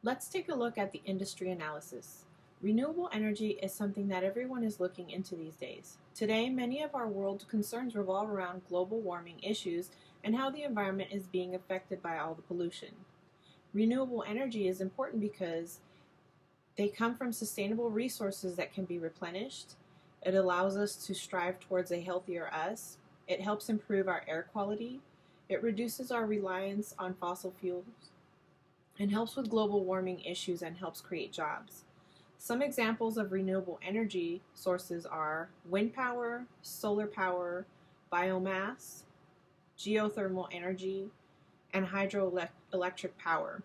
Let's take a look at the industry analysis. Renewable energy is something that everyone is looking into these days. Today, many of our world concerns revolve around global warming issues and how the environment is being affected by all the pollution. Renewable energy is important because they come from sustainable resources that can be replenished. It allows us to strive towards a healthier us. It helps improve our air quality. It reduces our reliance on fossil fuels and helps with global warming issues and helps create jobs. Some examples of renewable energy sources are wind power, solar power, biomass, geothermal energy, and hydroelectric power.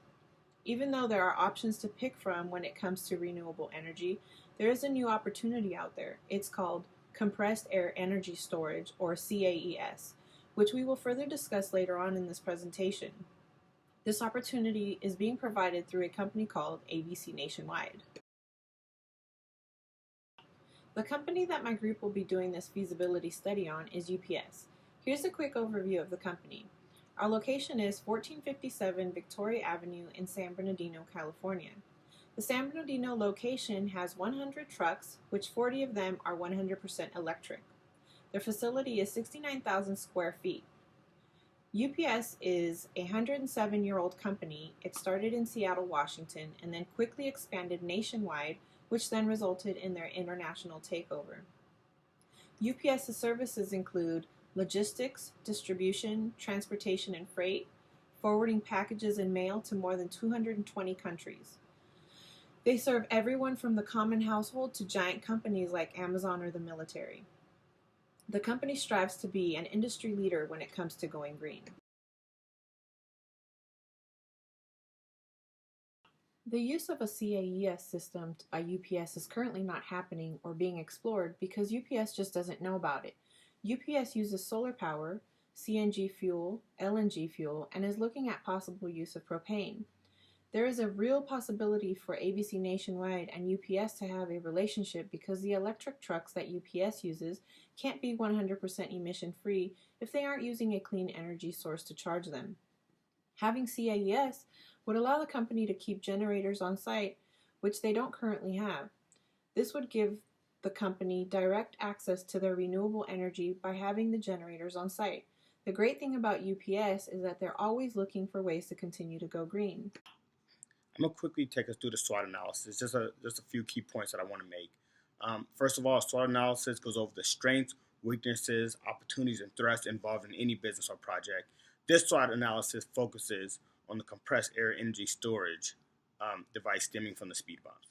Even though there are options to pick from when it comes to renewable energy, there is a new opportunity out there. It's called compressed air energy storage, or CAES, which we will further discuss later on in this presentation. This opportunity is being provided through a company called ABC Nationwide. The company that my group will be doing this feasibility study on is UPS. Here's a quick overview of the company. Our location is 1457 Victoria Avenue in San Bernardino, California. The San Bernardino location has 100 trucks, which 40 of them are 100% electric. Their facility is 69,000 square feet. UPS is a 107-year-old company. It started in Seattle, Washington, and then quickly expanded nationwide, which then resulted in their international takeover. UPS's services include logistics, distribution, transportation and freight, forwarding packages and mail to more than 220 countries. They serve everyone from the common household to giant companies like Amazon or the military. The company strives to be an industry leader when it comes to going green. The use of a CAES system by UPS is currently not happening or being explored because UPS just doesn't know about it. UPS uses solar power, CNG fuel, LNG fuel, and is looking at possible use of propane. There is a real possibility for ABC Nationwide and UPS to have a relationship because the electric trucks that UPS uses can't be 100% emission free if they aren't using a clean energy source to charge them. Having CAES would allow the company to keep generators on site, which they don't currently have. This would give the company direct access to their renewable energy by having the generators on site. The great thing about UPS is that they're always looking for ways to continue to go green. I'm going to quickly take us through the SWOT analysis, just a few key points that I want to make. First of all, SWOT analysis goes over the strengths, weaknesses, opportunities, and threats involved in any business or project. This SWOT analysis focuses on the compressed air energy storage device stemming from the speed bumps.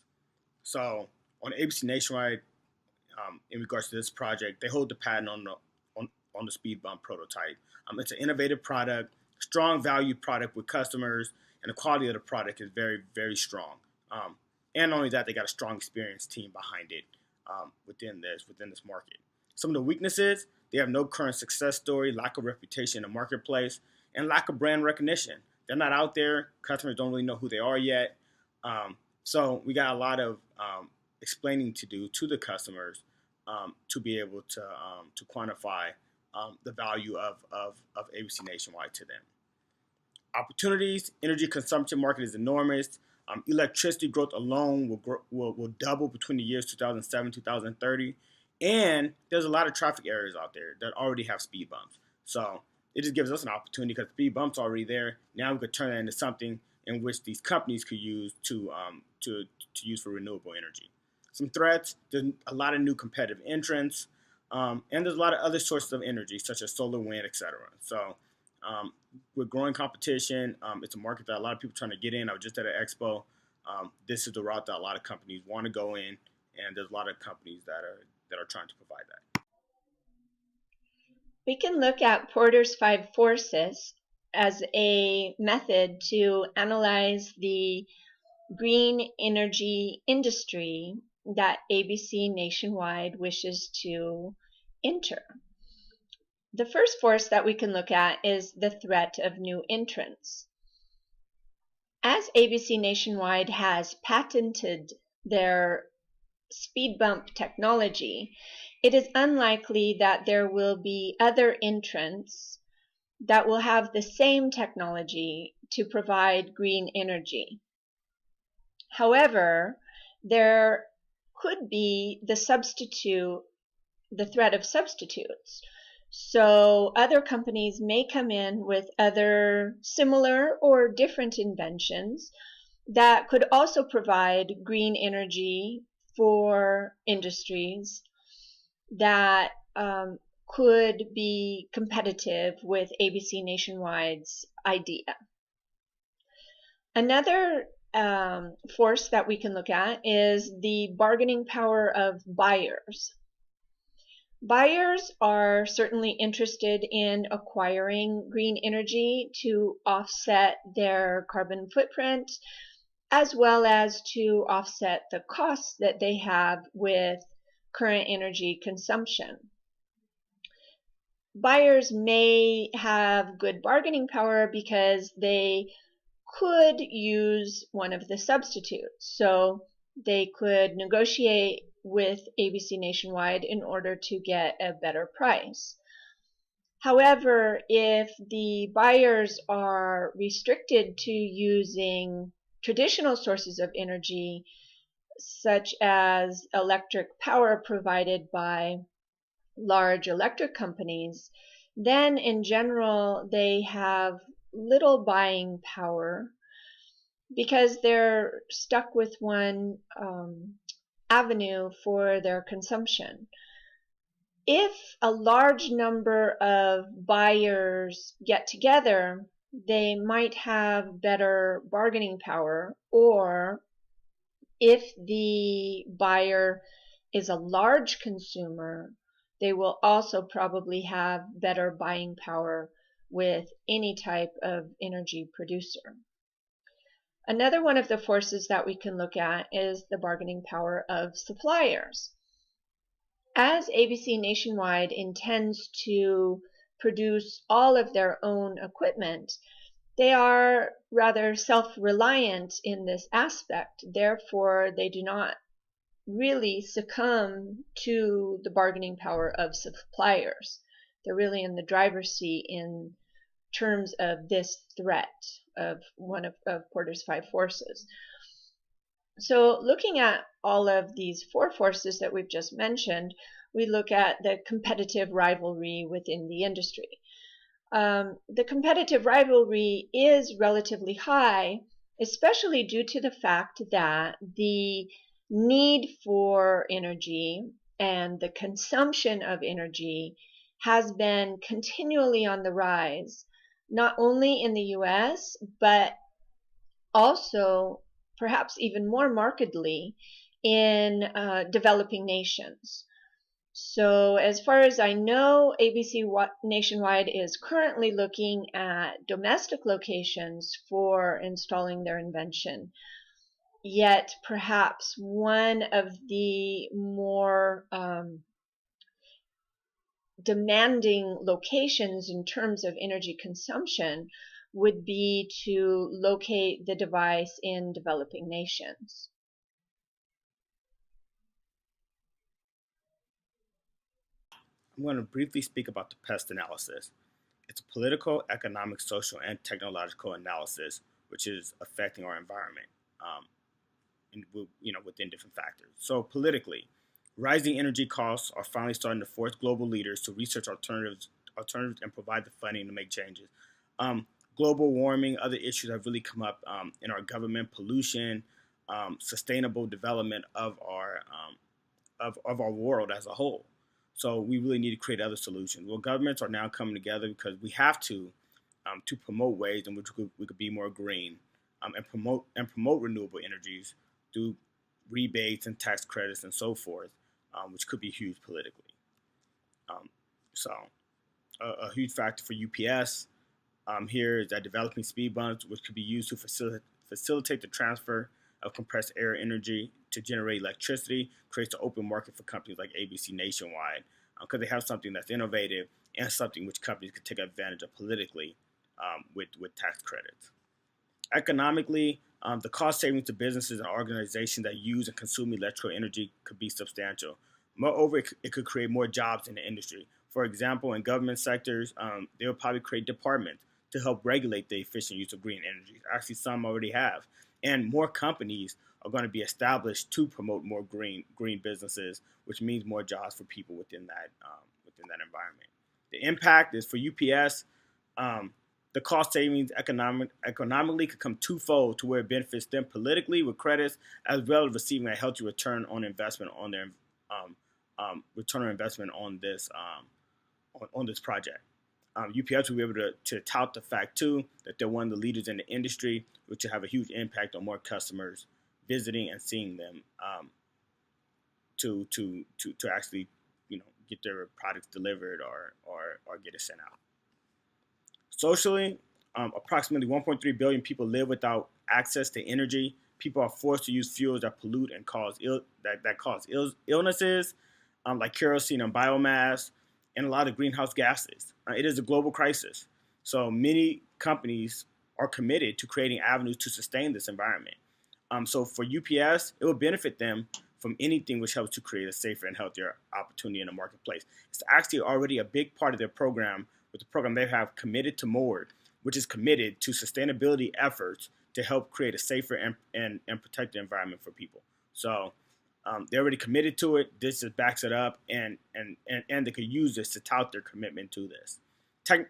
So on ABC Nationwide, in regards to this project, they hold the patent on the speed bump prototype. It's an innovative product, strong value product with customers, and the quality of the product is very, very strong. And not only that, they got a strong experienced team behind it within this market. Some of the weaknesses: they have no current success story, lack of reputation in the marketplace, and lack of brand recognition. They're not out there. Customers don't really know who they are yet. So we got a lot of explaining to do to the customers to be able to quantify the value of ABC Nationwide to them. Opportunities: energy consumption market is enormous. Electricity growth alone will double between the years 2007 2030, and there's a lot of traffic areas out there that already have speed bumps. So it just gives us an opportunity because speed bumps are already there. Now we could turn that into something in which these companies could use to use for renewable energy. Some threats: there's a lot of new competitive entrants, and there's a lot of other sources of energy such as solar, wind, etc. So with growing competition, it's a market that a lot of people are trying to get in. I was just at an expo. This is the route that a lot of companies want to go in, and there's a lot of companies that are trying to provide that. We can look at Porter's 5 forces as a method to analyze the green energy industry that ABC Nationwide wishes to enter. The first force that we can look at is the threat of new entrants. As ABC Nationwide has patented their speed bump technology, it is unlikely that there will be other entrants that will have the same technology to provide green energy. However, there could be the threat of substitutes. So other companies may come in with other similar or different inventions that could also provide green energy for industries that could be competitive with ABC Nationwide's idea. Another force that we can look at is the bargaining power of buyers. Buyers are certainly interested in acquiring green energy to offset their carbon footprint, as well as to offset the costs that they have with current energy consumption. Buyers may have good bargaining power because they could use one of the substitutes. So they could negotiate with ABC Nationwide in order to get a better price. However, if the buyers are restricted to using traditional sources of energy, such as electric power provided by large electric companies, then in general they have little buying power because they're stuck with one avenue for their consumption. If a large number of buyers get together, they might have better bargaining power, or if the buyer is a large consumer, they will also probably have better buying power with any type of energy producer. Another one of the forces that we can look at is the bargaining power of suppliers. As ABC Nationwide intends to produce all of their own equipment, they are rather self-reliant in this aspect. Therefore, they do not really succumb to the bargaining power of suppliers. They're really in the driver's seat in terms of this threat of one of Porter's 5 forces. So looking at all of these 4 forces that we've just mentioned, we look at the competitive rivalry within the industry. The competitive rivalry is relatively high, especially due to the fact that the need for energy and the consumption of energy has been continually on the rise, not only in the US, but also perhaps even more markedly in developing nations. So as far as I know, ABC Nationwide is currently looking at domestic locations for installing their invention. Yet perhaps one of the more demanding locations in terms of energy consumption would be to locate the device in developing nations. I'm going to briefly speak about the pest analysis. It's a political, economic, social, and technological analysis which is affecting our environment, within different factors. So politically, rising energy costs are finally starting to force global leaders to research alternatives and provide the funding to make changes. Um, Global warming, other issues have really come up in our government, pollution, sustainable development of our world as a whole. So we really need to create other solutions. Well, governments are now coming together because we have to promote ways in which we could be more green, and promote renewable energies through rebates and tax credits and so forth, which could be huge politically. Um, so a huge factor for UPS here is that developing speed bumps, which could be used to facilitate the transfer of compressed air energy to generate electricity, creates an open market for companies like ABC Nationwide because they have something that's innovative and something which companies can take advantage of politically with tax credits. Economically, the cost savings to businesses and organizations that use and consume electrical energy could be substantial. Moreover, it could create more jobs in the industry. For example, in government sectors, they will probably create departments to help regulate the efficient use of green energy. Actually, some already have. And more companies are going to be established to promote more green businesses, which means more jobs for people within that environment. The impact is for UPS. Um, the cost savings economically could come twofold to where it benefits them politically with credits as well as receiving a healthy return on investment on their return on investment on this on this project. UPS will be able to tout the fact too that they're one of the leaders in the industry, which will have a huge impact on more customers visiting and seeing them to actually get their products delivered or get it sent out. Socially, approximately 1.3 billion people live without access to energy. People are forced to use fuels that pollute and cause illnesses, like kerosene and biomass, and a lot of greenhouse gases. It is a global crisis. So many companies are committed to creating avenues to sustain this environment. So for UPS, it will benefit them from anything which helps to create a safer and healthier opportunity in the marketplace. It's actually already a big part of their program with the program they have committed to MORD, which is committed to sustainability efforts to help create a safer and protected environment for people. So they're already committed to it. This just backs it up, and they could use this to tout their commitment to this.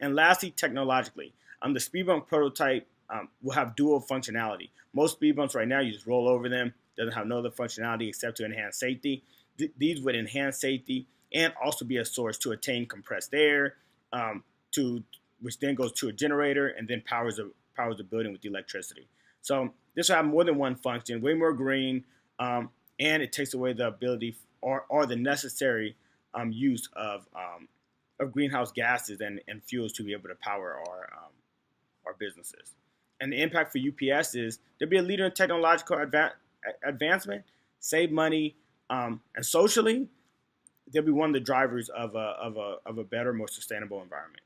And lastly, technologically, the speed bump prototype will have dual functionality. Most speed bumps right now, you just roll over them. Doesn't have no other functionality except to enhance safety. These would enhance safety and also be a source to attain compressed air, which then goes to a generator and then powers the building with electricity. So this will have more than one function, way more green, and it takes away the ability or the necessary use of greenhouse gases and fuels to be able to power our businesses. And the impact for UPS is they'll be a leader in technological advancement, save money, and socially, they'll be one of the drivers of a better, more sustainable environment.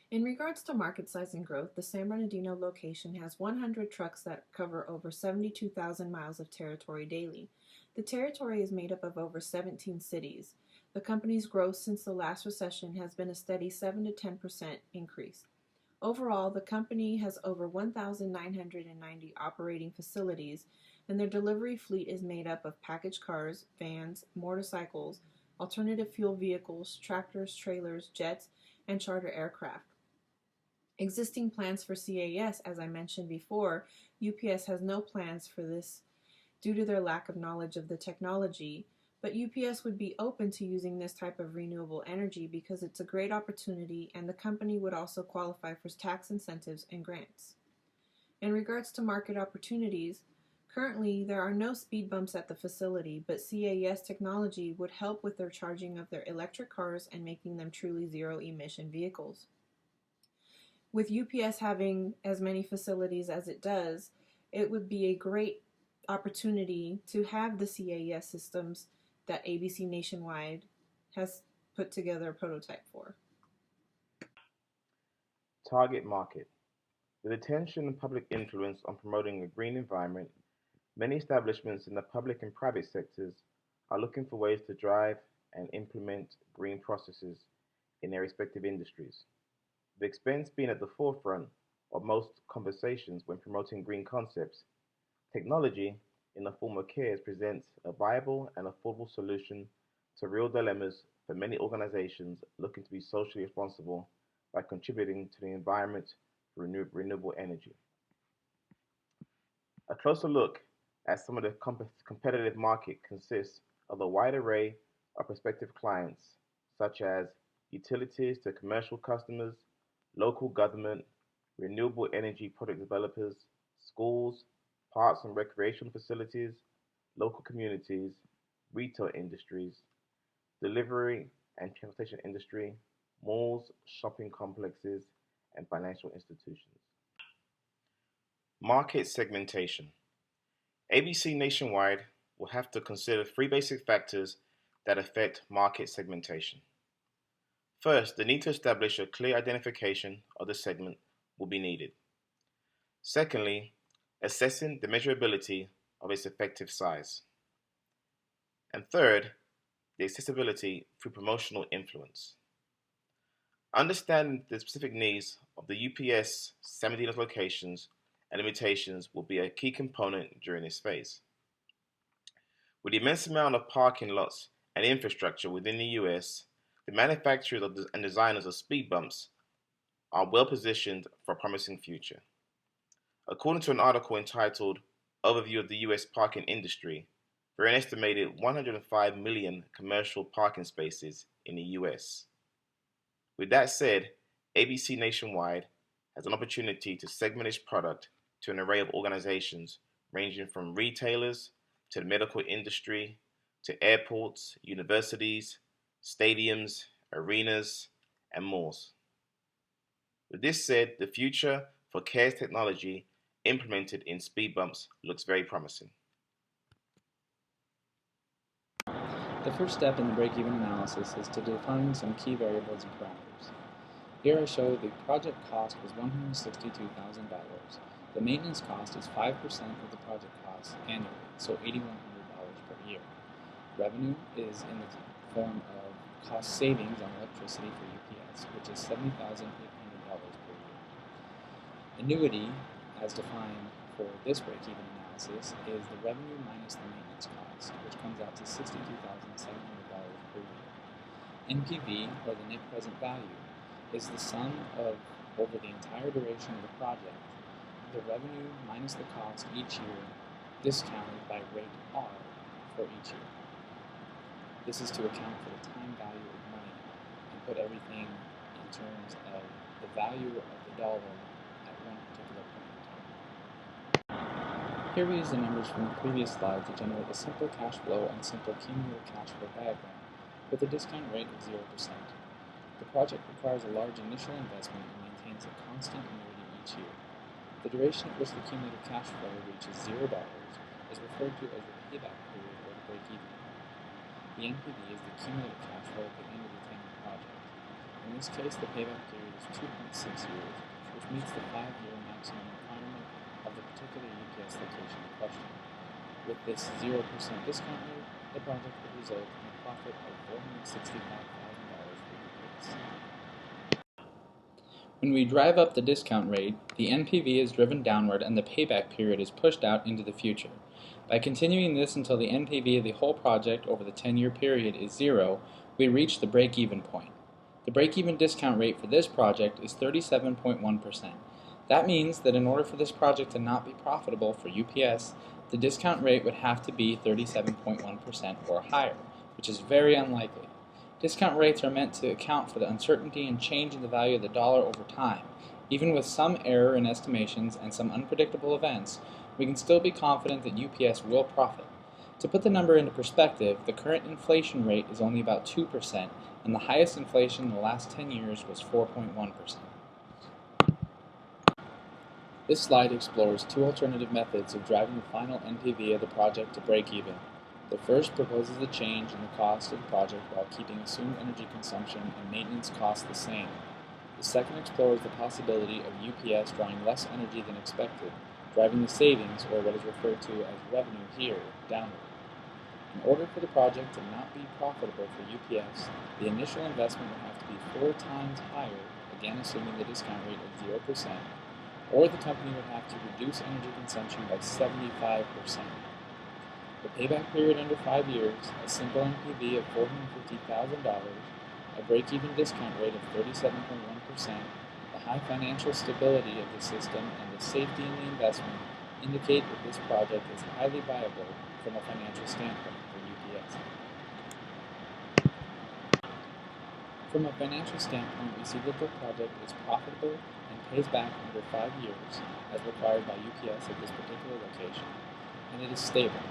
In regards to market size and growth, the San Bernardino location has 100 trucks that cover over 72,000 miles of territory daily. The territory is made up of over 17 cities. The company's growth since the last recession has been a steady 7 to 10% increase. Overall, the company has over 1,990 operating facilities, and their delivery fleet is made up of package cars, vans, motorcycles, alternative fuel vehicles, tractors, trailers, jets, and charter aircraft. Existing plans for CAS, as I mentioned before, UPS has no plans for this due to their lack of knowledge of the technology, but UPS would be open to using this type of renewable energy because it's a great opportunity and the company would also qualify for tax incentives and grants. In regards to market opportunities, currently there are no speed bumps at the facility, but CAS technology would help with their charging of their electric cars and making them truly zero-emission vehicles. With UPS having as many facilities as it does, it would be a great opportunity to have the CAS systems that ABC Nationwide has put together a prototype for. Target market. With attention and public influence on promoting a green environment, many establishments in the public and private sectors are looking for ways to drive and implement green processes in their respective industries. The expense being at the forefront of most conversations when promoting green concepts, technology in the form of CARES presents a viable and affordable solution to real dilemmas for many organizations looking to be socially responsible by contributing to the environment for renewable energy. A closer look at some of the competitive market consists of a wide array of prospective clients, such as utilities to commercial customers, local government, renewable energy product developers, schools, parks and recreation facilities, local communities, retail industries, delivery and transportation industry, malls, shopping complexes, and financial institutions. Market segmentation. ABC Nationwide will have to consider three basic factors that affect market segmentation. First, the need to establish a clear identification of the segment will be needed. Secondly, assessing the measurability of its effective size. And third, the accessibility through promotional influence. Understanding the specific needs of the UPS 17 locations and limitations will be a key component during this phase. With the immense amount of parking lots and infrastructure within the US, the manufacturers and designers of speed bumps are well positioned for a promising future. According to an article entitled Overview of the US Parking Industry, there are an estimated 105 million commercial parking spaces in the US. With that said, ABC Nationwide has an opportunity to segment its product to an array of organizations ranging from retailers to the medical industry to airports, universities, stadiums, arenas, and malls. With this said, the future for CARES technology implemented in speed bumps looks very promising. The first step in the break-even analysis is to define some key variables and parameters. Here I show the project cost was $162,000. The maintenance cost is 5% of the project cost annually, so $8,100 per year. Revenue is in the form of cost savings on electricity for UPS, which is $70,800 per year. Annuity, as defined for this break-even analysis, is the revenue minus the maintenance cost, which comes out to $62,700 per year. NPV, or the net present value, is the sum of, over the entire duration of the project, the revenue minus the cost each year, discounted by rate R for each year. This is to account for the time value of money and put everything in terms of the value of the dollar at one particular point in time. Here we use the numbers from the previous slide to generate a simple cash flow and simple cumulative cash flow diagram with a discount rate of 0%. The project requires a large initial investment and maintains a constant annuity each year. The duration at which the cumulative cash flow reaches $0 is referred to as the payback period or the break-even point. The NPV is the cumulative cash flow at the end of the 10-year project. In this case, the payback period is 2.6 years, which meets the 5-year maximum requirement of the particular UPS location in question. With this 0% discount rate, the project would result in a profit of $465,000 for UPS. When we drive up the discount rate, the NPV is driven downward and the payback period is pushed out into the future. By continuing this until the NPV of the whole project over the 10-year period is 0, we reach the break-even point. The break-even discount rate for this project is 37.1%. That means that in order for this project to not be profitable for UPS, the discount rate would have to be 37.1% or higher, which is very unlikely. Discount rates are meant to account for the uncertainty and change in the value of the dollar over time. Even with some error in estimations and some unpredictable events, we can still be confident that UPS will profit. To put the number into perspective, the current inflation rate is only about 2%, and the highest inflation in the last 10 years was 4.1%. This slide explores two alternative methods of driving the final NPV of the project to break even. The first proposes a change in the cost of the project while keeping assumed energy consumption and maintenance costs the same. The second explores the possibility of UPS drawing less energy than expected, driving the savings, or what is referred to as revenue here, downward. In order for the project to not be profitable for UPS, the initial investment would have to be 4 times higher, again assuming the discount rate of 0%, or the company would have to reduce energy consumption by 75%. The payback period under 5 years, a simple NPV of $450,000, a break-even discount rate of 37.1%, the high financial stability of the system, and the safety in the investment indicate that this project is highly viable from a financial standpoint for UPS. From a financial standpoint, we see that the project is profitable and pays back under 5 years, as required by UPS at this particular location, and it is stable.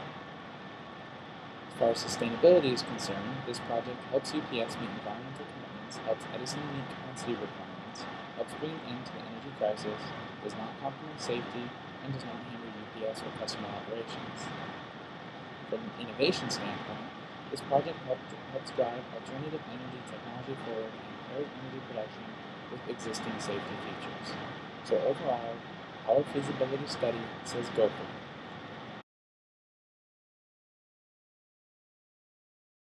As far as sustainability is concerned, this project helps UPS meet environmental commitments, helps Edison meet capacity requirements, helps bring an end to the energy crisis, does not compromise safety, and does not hinder UPS or customer operations. From an innovation standpoint, this project helps drive alternative energy technology forward and pair energy production with existing safety features. So overall, our feasibility study says go for it.